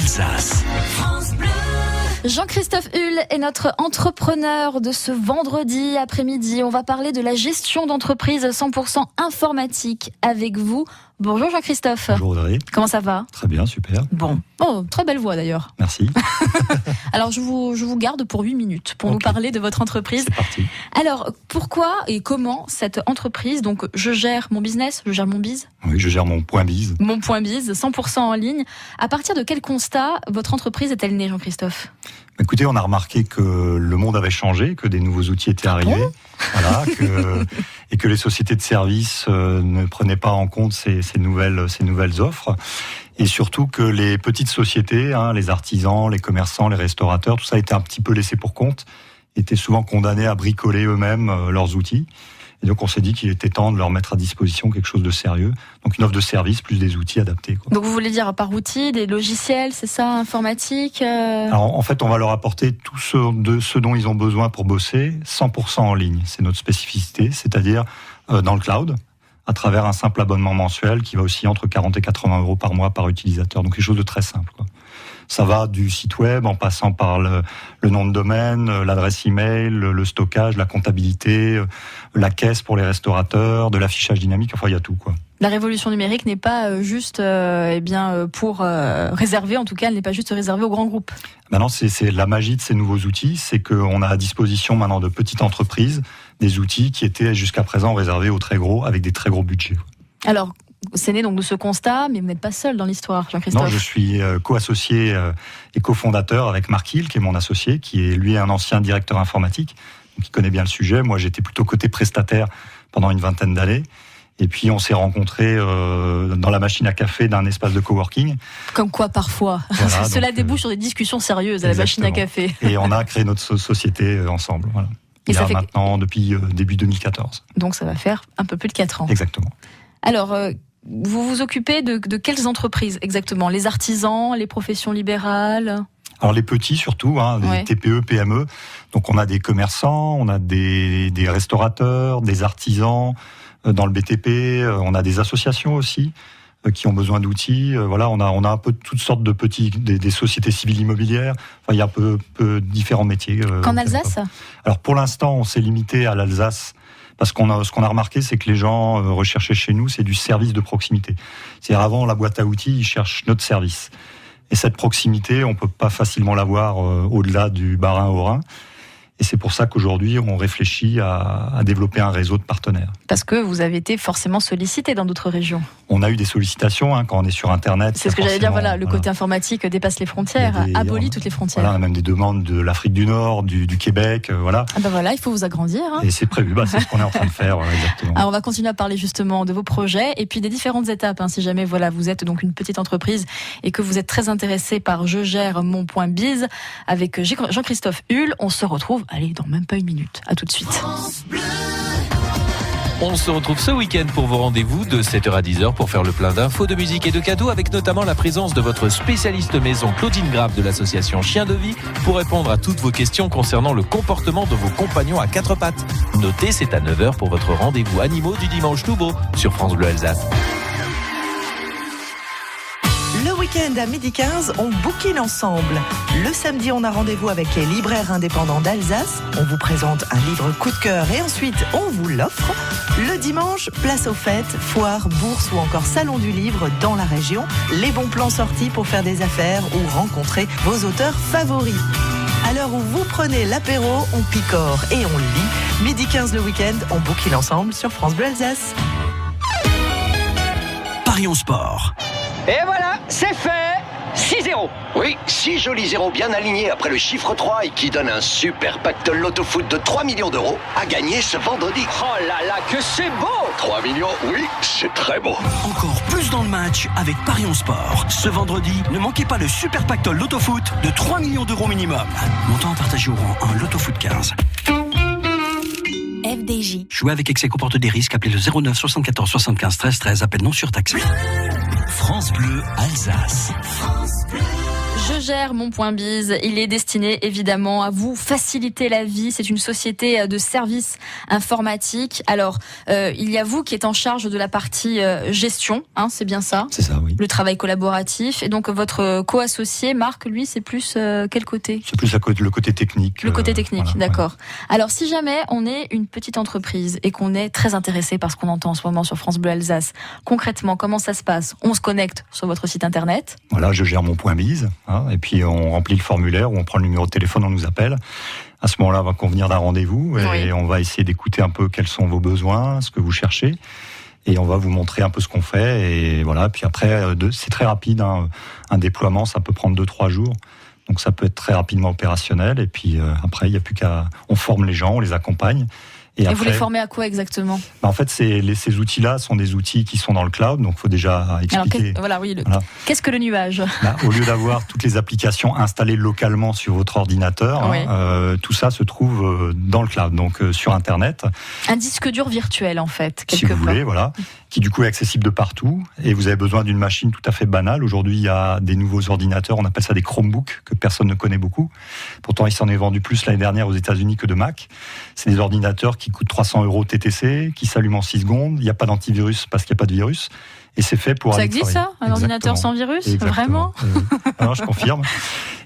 Alsace. Jean-Christophe Hull est notre entrepreneur de ce vendredi après-midi. On va parler de la gestion d'entreprise 100% informatique avec vous. Bonjour Jean-Christophe. Bonjour Audrey. Comment ça va ? Très bien, super. Bon, très belle voix d'ailleurs. Merci. Alors je vous garde pour 8 minutes pour nous parler de votre entreprise. C'est parti. Alors pourquoi et comment cette entreprise, donc je gère mon business, je gère mon biz ? Oui, je gère mon point biz. Mon point biz, 100% en ligne. À partir de quel constat votre entreprise est-elle née, Jean-Christophe ? Écoutez, on a remarqué que le monde avait changé, que des nouveaux outils étaient arrivés, et que les sociétés de services ne prenaient pas en compte ces nouvelles offres. Et surtout que les petites sociétés, les artisans, les commerçants, les restaurateurs, tout ça était un petit peu laissé pour compte, étaient souvent condamnés à bricoler eux-mêmes leurs outils. Et donc on s'est dit qu'il était temps de leur mettre à disposition quelque chose de sérieux. Donc une offre de service plus des outils adaptés. Donc vous voulez dire par outils, des logiciels, c'est ça, informatique Alors en fait on va leur apporter tout ce dont ils ont besoin pour bosser, 100% en ligne. C'est notre spécificité, c'est-à-dire dans le cloud, à travers un simple abonnement mensuel qui va aussi entre 40 et 80 euros par mois par utilisateur. Donc quelque chose de très simple. Ça va du site web en passant par le nom de domaine, l'adresse email, le stockage, la comptabilité, la caisse pour les restaurateurs, de l'affichage dynamique, enfin il y a tout La révolution numérique n'est pas juste pour réserver, en tout cas elle n'est pas juste réservée aux grands groupes. Maintenant c'est la magie de ces nouveaux outils, c'est qu'on a à disposition maintenant de petites entreprises des outils qui étaient jusqu'à présent réservés aux très gros avec des très gros budgets. Alors c'est né donc de ce constat, mais vous n'êtes pas seul dans l'histoire, Jean-Christophe. Non, je suis co-associé et cofondateur avec Marc Hill, qui est mon associé, qui est lui un ancien directeur informatique, donc il connaît bien le sujet. Moi, j'étais plutôt côté prestataire pendant une vingtaine d'années. Et puis, on s'est rencontrés dans la machine à café d'un espace de coworking. Comme quoi, parfois. Voilà, cela débouche sur des discussions sérieuses à la machine à café. Et on a créé notre société ensemble. Voilà. Et ça fait maintenant depuis début 2014. Donc, ça va faire un peu plus de 4 ans. Exactement. Alors, vous vous occupez de quelles entreprises exactement ? Les artisans, les professions libérales ? Alors les petits surtout, les TPE, PME. Donc on a des commerçants, on a des restaurateurs, des artisans dans le BTP, on a des associations aussi qui ont besoin d'outils. Voilà, on a un peu toutes sortes de petits, des sociétés civiles immobilières. Enfin, il y a un peu différents métiers. Qu'en Alsace ? Alors pour l'instant, on s'est limité à l'Alsace. Parce ce qu'on a remarqué, c'est que les gens recherchaient chez nous, c'est du service de proximité. C'est-à-dire avant la boîte à outils, ils cherchent notre service. Et cette proximité, on peut pas facilement l'avoir au-delà du Bas-Rhin au Rhin. Et c'est pour ça qu'aujourd'hui, on réfléchit à développer un réseau de partenaires. Parce que vous avez été forcément sollicité dans d'autres régions. On a eu des sollicitations quand on est sur Internet. C'est ce que j'allais dire, le côté informatique dépasse les frontières, abolit toutes les frontières. Voilà, on a même des demandes de l'Afrique du Nord, du Québec, voilà. Il faut vous agrandir. Et c'est prévu, c'est ce qu'on est en train de faire, exactement. Alors on va continuer à parler justement de vos projets et puis des différentes étapes. Si jamais vous êtes donc une petite entreprise et que vous êtes très intéressé par Je gère mon point biz avec Jean-Christophe Hull, on se retrouve dans même pas une minute. À tout de suite. On se retrouve ce week-end pour vos rendez-vous de 7h à 10h pour faire le plein d'infos, de musique et de cadeaux avec notamment la présence de votre spécialiste maison Claudine Grave de l'association Chien de Vie pour répondre à toutes vos questions concernant le comportement de vos compagnons à 4 pattes. Notez, c'est à 9h pour votre rendez-vous animaux du dimanche tout beau sur France Bleu Alsace. Le week-end à 12h15, on bouquine ensemble. Le samedi, on a rendez-vous avec les libraires indépendants d'Alsace. On vous présente un livre coup de cœur et ensuite, on vous l'offre. Le dimanche, place aux fêtes, foires, bourses ou encore salon du livre dans la région. Les bons plans sortis pour faire des affaires ou rencontrer vos auteurs favoris. À l'heure où vous prenez l'apéro, on picore et on lit. 12h15 le week-end, on bouquine ensemble sur France Bleu Alsace. Parions Sport. Et voilà, c'est fait. 6-0. Oui, 6 jolis zéros bien alignés après le chiffre 3 et qui donne un super pactole loto-foot de 3 millions d'euros à gagner ce vendredi. Oh là là, que c'est beau. 3 millions, oui, c'est très beau. Encore plus dans le match avec Parions Sport. Ce vendredi, ne manquez pas le super pactole loto-foot de 3 millions d'euros minimum. Montant partagé au rang 1, loto-foot 15. FDJ. Jouer avec excès comporte des risques. Appelez le 09 74 75 13 13. Appel non surtaxé. France Bleu Alsace. France Bleu. Je gère mon point bise. Il est destiné évidemment à vous faciliter la vie. C'est une société de services informatiques. Alors, il y a vous qui êtes en charge de la partie gestion, hein, c'est bien ça ? C'est ça, oui. Le travail collaboratif. Et donc, votre co-associé, Marc, lui, c'est plus quel côté ? C'est plus le côté technique. Le côté technique, voilà, d'accord. Ouais. Alors, si jamais on est une petite entreprise et qu'on est très intéressé par ce qu'on entend en ce moment sur France Bleu Alsace, concrètement, comment ça se passe ? On se connecte sur votre site internet. Voilà, je gère mon point bise. Hein, et puis on remplit le formulaire, ou on prend le numéro de téléphone, on nous appelle. À ce moment-là, on va convenir d'un rendez-vous et on va essayer d'écouter un peu quels sont vos besoins, ce que vous cherchez. Et on va vous montrer un peu ce qu'on fait. Et voilà. Puis après, c'est très rapide. Hein. Un déploiement, ça peut prendre 2-3 jours. Donc ça peut être très rapidement opérationnel. Et puis après, il n'y a plus qu'à... On forme les gens, on les accompagne. Et après, vous les formez à quoi exactement ? En fait, ces outils-là sont des outils qui sont dans le cloud, donc il faut déjà expliquer. Alors, qu'est-ce que le nuage ? Au lieu d'avoir toutes les applications installées localement sur votre ordinateur, tout ça se trouve dans le cloud, donc sur Internet. Un disque dur virtuel, en fait, quelque si vous part. voulez, voilà, qui du coup est accessible de partout. Et vous avez besoin d'une machine tout à fait banale. Aujourd'hui, il y a des nouveaux ordinateurs, on appelle ça des Chromebooks, que personne ne connaît beaucoup. Pourtant, il s'en est vendu plus l'année dernière aux États-Unis que de Mac. C'est des ordinateurs qui coûtent 300 € TTC, qui s'allument en 6 secondes. Il n'y a pas d'antivirus parce qu'il n'y a pas de virus. Et c'est fait pour ça aller existe travailler. Ça, un ordinateur sans virus ? Vraiment ? Alors, je confirme.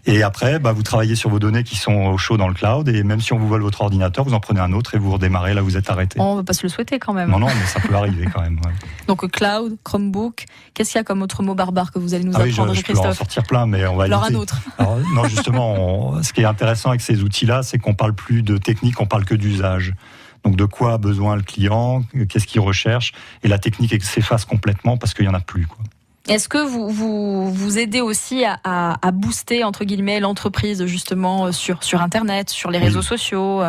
Et après, vous travaillez sur vos données qui sont au chaud dans le cloud. Et même si on vous vole votre ordinateur, vous en prenez un autre et vous redémarrez là où vous êtes arrêté. On ne va pas se le souhaiter quand même. Non, mais ça peut arriver quand même. Ouais. Donc cloud, Chromebook. Qu'est-ce qu'il y a comme autre mot barbare que vous allez nous apprendre, je Christophe ? peux en sortir plein, mais on va Alors éviter. un autre. Alors, non, justement, ce qui est intéressant avec ces outils-là, c'est qu'on parle plus de technique, on parle que d'usage. Donc de quoi a besoin le client, qu'est-ce qu'il recherche, et la technique s'efface complètement parce qu'il n'y en a plus, quoi. Est-ce que vous aidez aussi à booster, entre guillemets, l'entreprise, justement, sur Internet, sur les réseaux sociaux,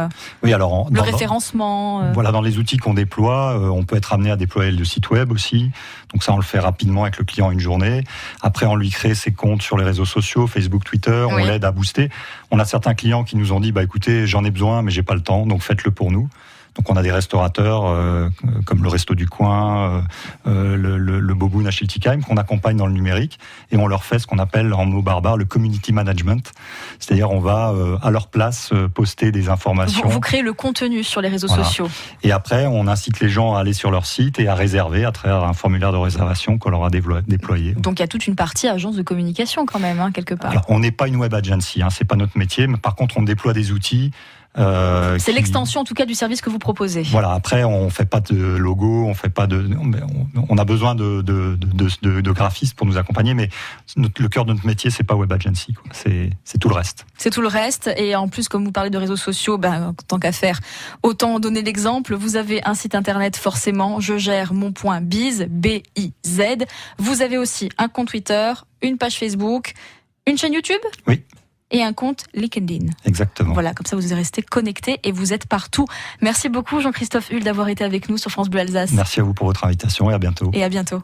oui, alors, le référencement Voilà, dans les outils qu'on déploie, on peut être amené à déployer le site web aussi. Donc ça, on le fait rapidement avec le client une journée. Après, on lui crée ses comptes sur les réseaux sociaux, Facebook, Twitter, on l'aide à booster. On a certains clients qui nous ont dit, écoutez, j'en ai besoin, mais j'ai pas le temps, donc faites-le pour nous. Donc on a des restaurateurs comme le Resto du Coin, le Boboon à Schiltigheim qu'on accompagne dans le numérique et on leur fait ce qu'on appelle en mots barbares le community management. C'est-à-dire on va à leur place poster des informations. Vous créez le contenu sur les réseaux sociaux. Et après on incite les gens à aller sur leur site et à réserver à travers un formulaire de réservation qu'on leur a déployé. Donc il y a toute une partie agence de communication quand même, quelque part. Alors on n'est pas une web agency, c'est pas notre métier, mais par contre on déploie des outils. C'est l'extension en tout cas du service que vous proposez. Voilà. Après, on fait pas de logo, on a besoin de graphistes pour nous accompagner, mais le cœur de notre métier, c'est pas web agency, quoi. C'est tout le reste. C'est tout le reste. Et en plus, comme vous parlez de réseaux sociaux, tant qu'à faire, autant donner l'exemple. Vous avez un site internet forcément. Je gère mon point biz, B-I-Z. Vous avez aussi un compte Twitter, une page Facebook, une chaîne YouTube. Oui. Et un compte LinkedIn. Exactement. Voilà, comme ça vous restez connectés et vous êtes partout. Merci beaucoup Jean-Christophe Hull d'avoir été avec nous sur France Bleu Alsace. Merci à vous pour votre invitation et à bientôt. Et à bientôt.